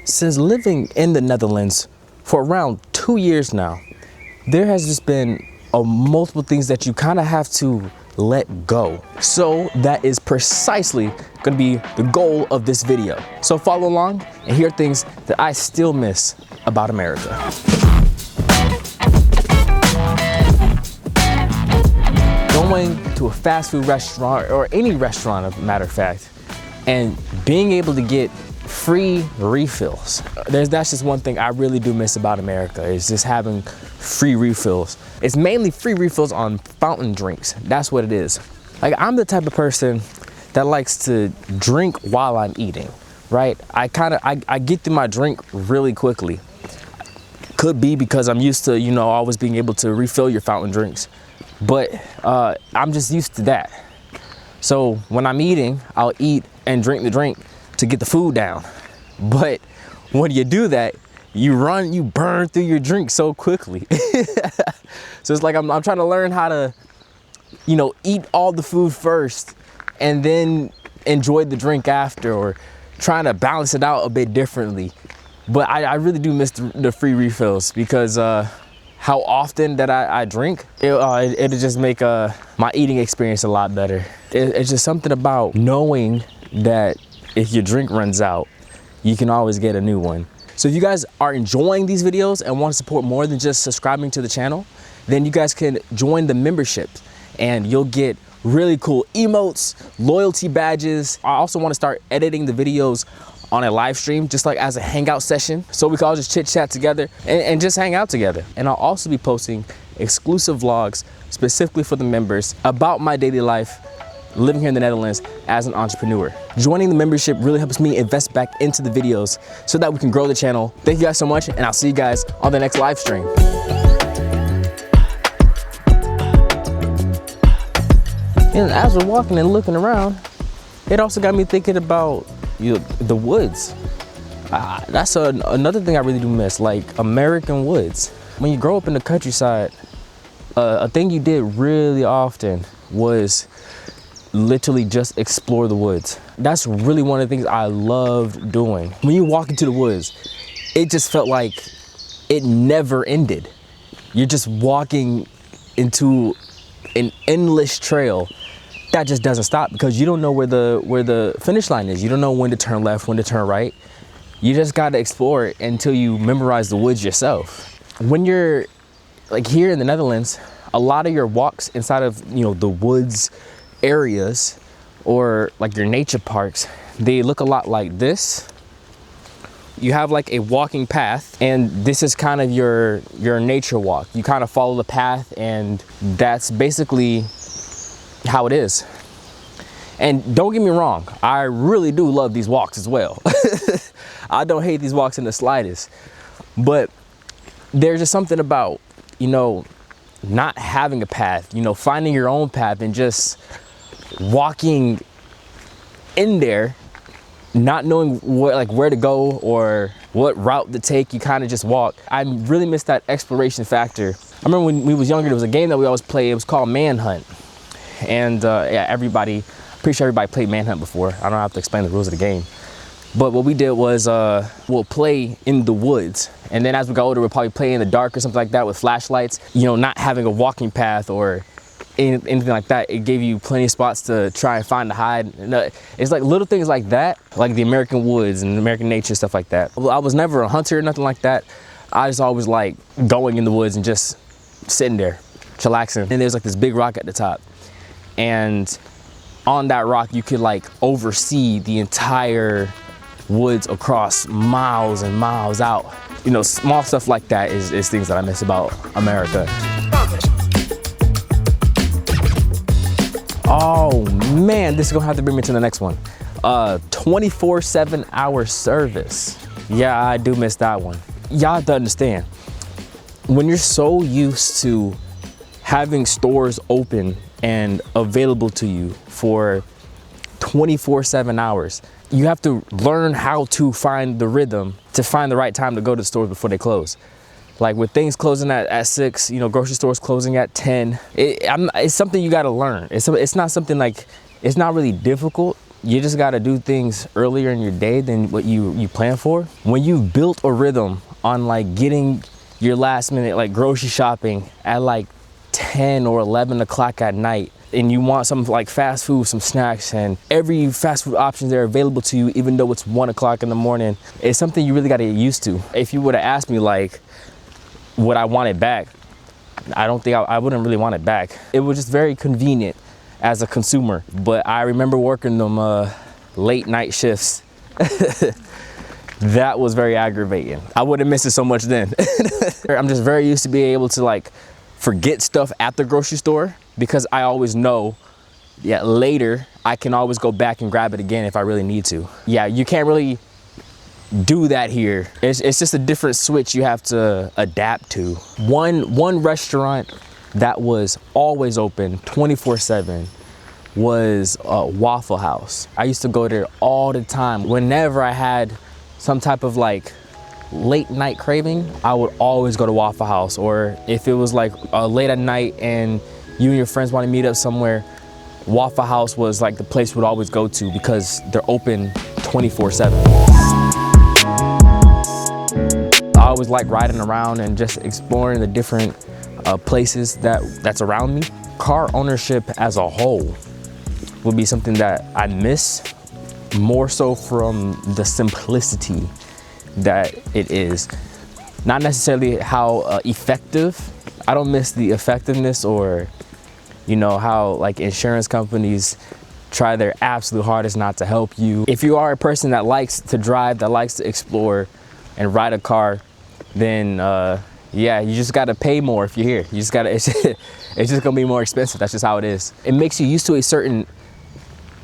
Since living in the Netherlands for around 2 years now, there has just been multiple things that you kind of have to let go. So that is precisely going to be the goal of this video. So follow along and hear things that I still miss about America. Going to a fast food restaurant, or any restaurant, as a matter of fact, and being able to get free refills. That's just one thing I really do miss about America, is just having free refills. It's mainly free refills on fountain drinks. That's what it is. Like, I'm the type of person that likes to drink while I'm eating, right? I get through my drink really quickly. Could be because I'm used to, always being able to refill your fountain drinks, but I'm just used to that. So when I'm eating, I'll eat and drink the drink to get the food down. But when you do that, you burn through your drink so quickly. So it's like I'm trying to learn how to, eat all the food first and then enjoy the drink after, or trying to balance it out a bit differently. But I really do miss the free refills, because how often that I drink, it'll just make my eating experience a lot better. It's just something about knowing that if your drink runs out, you can always get a new one. So if you guys are enjoying these videos and want to support more than just subscribing to the channel, then you guys can join the membership and you'll get really cool emotes, loyalty badges. I also want to start editing the videos on a live stream, just like as a hangout session, so we can all just chit chat together and just hang out together. And I'll also be posting exclusive vlogs specifically for the members about my daily life living here in the Netherlands as an entrepreneur. Joining the membership really helps me invest back into the videos so that we can grow the channel. Thank you guys so much, and I'll see you guys on the next live stream. And as we're walking and looking around, it also got me thinking about the woods. That's another thing I really do miss, like American woods. When you grow up in the countryside, a thing you did really often was literally just explore the woods. That's really one of the things I loved doing. When you walk into the woods, it just felt like it never ended. You're just walking into an endless trail that just doesn't stop, because you don't know where the finish line is. You don't know when to turn left, when to turn right. You just got to explore it until you memorize the woods yourself. When you're like here in the Netherlands, a lot of your walks inside of the woods areas, or like your nature parks, they look a lot like this. You have like a walking path, and this is kind of your nature walk. You kind of follow the path, and that's basically how it is. And don't get me wrong, I really do love these walks as well. I don't hate these walks in the slightest, but there's just something about not having a path, finding your own path and just walking in there, not knowing where to go or what route to take. You kind of just walk. I really miss that exploration factor. I remember when we was younger, there was a game that we always played. It was called Manhunt, and yeah, pretty sure everybody played Manhunt before. I don't have to explain the rules of the game, but what we did was we'll play in the woods, and then as we got older, we'll probably play in the dark or something like that with flashlights. Not having a walking path or anything like that, it gave you plenty of spots to try and find to hide. It's like little things like that, like the American woods and American nature, stuff like that. I was never a hunter or nothing like that. I just always like going in the woods and just sitting there, chillaxing. And there's like this big rock at the top, and on that rock you could like oversee the entire woods across miles and miles out. Small stuff like that is things that I miss about America. Oh man, this is gonna have to bring me to the next one. 24/7 hour service. Yeah, I do miss that one. Y'all have to understand, when you're so used to having stores open and available to you for 24/7 hours, you have to learn how to find the rhythm to find the right time to go to the stores before they close. Like with things closing at 6, grocery stores closing at 10, it's something you got to learn. It's not something like, it's not really difficult, you just gotta do things earlier in your day than what you plan for. When you've built a rhythm on like getting your last minute like grocery shopping at like 10 or 11 o'clock at night, and you want some like fast food, some snacks, and every fast food options are available to you even though it's 1 o'clock in the morning, it's something you really gotta get used to. If you would have asked me like would I want it back, I don't think I wouldn't really want it back. It was just very convenient as a consumer, but I remember working them late night shifts. That was very aggravating. I wouldn't miss it so much then. I'm just very used to being able to like forget stuff at the grocery store because I always know, yeah, later I can always go back and grab it again if I really need to. Yeah, you can't really do that here. It's just a different switch you have to adapt to. One restaurant that was always open 24/7 was Waffle House. I used to go there all the time. Whenever I had some type of like late night craving, I would always go to Waffle House. Or if it was like late at night and you and your friends want to meet up somewhere, Waffle House was like the place we'd always go to because they're open 24/7. I always like riding around and just exploring the different places that's around me. Car ownership as a whole would be something that I miss, more so from the simplicity that it is. Not necessarily how effective. I don't miss the effectiveness or, you know, how like insurance companies try their absolute hardest not to help you. If you are a person that likes to drive, that likes to explore and ride a car, then yeah, you just gotta pay more if you're here. You just gotta, it's just gonna be more expensive. That's just how it is. It makes you used to a certain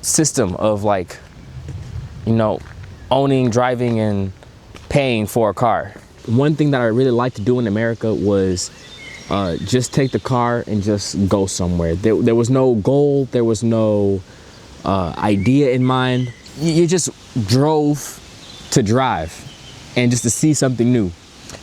system of like, you know, owning, driving, and paying for a car. One thing that I really liked to do in America was just take the car and just go somewhere. There was no goal, there was no idea in mind. You just drove to drive and just to see something new.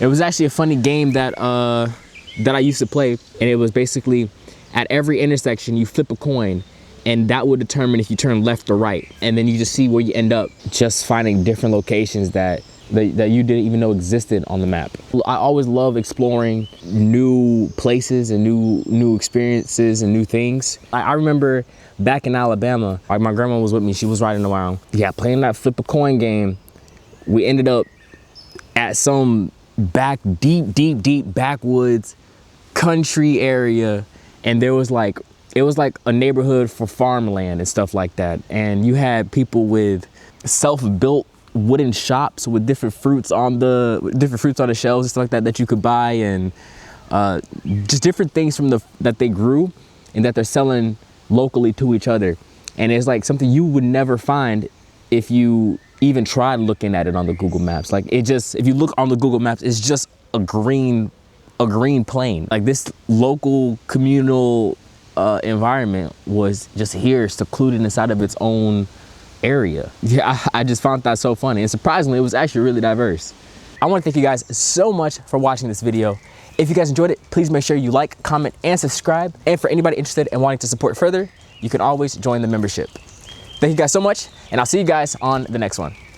It was actually a funny game that that I used to play, and it was basically at every intersection you flip a coin, and that would determine if you turn left or right, and then you just see where you end up, just finding different locations that you didn't even know existed on the map. I always love exploring new places and new experiences and new things. I remember back in Alabama, like my grandma was with me, she was riding around. Yeah, playing that flip a coin game, we ended up at some deep backwoods country area, and there was like, it was like a neighborhood for farmland and stuff like that. And you had people with self-built wooden shops with different fruits on the shelves and stuff like that that you could buy, and just different things from that they grew and that they're selling locally to each other. And it's like something you would never find if you even tried looking at it on the Google Maps. Like it just, if you look on the Google Maps, it's just a green plain. Like this local communal environment was just here, secluded inside of its own area. Yeah, I just found that so funny, and surprisingly, it was actually really diverse. I want to thank you guys so much for watching this video. If you guys enjoyed it, please make sure you like, comment, and subscribe. And for anybody interested in wanting to support further, you can always join the membership. Thank you guys so much, and I'll see you guys on the next one.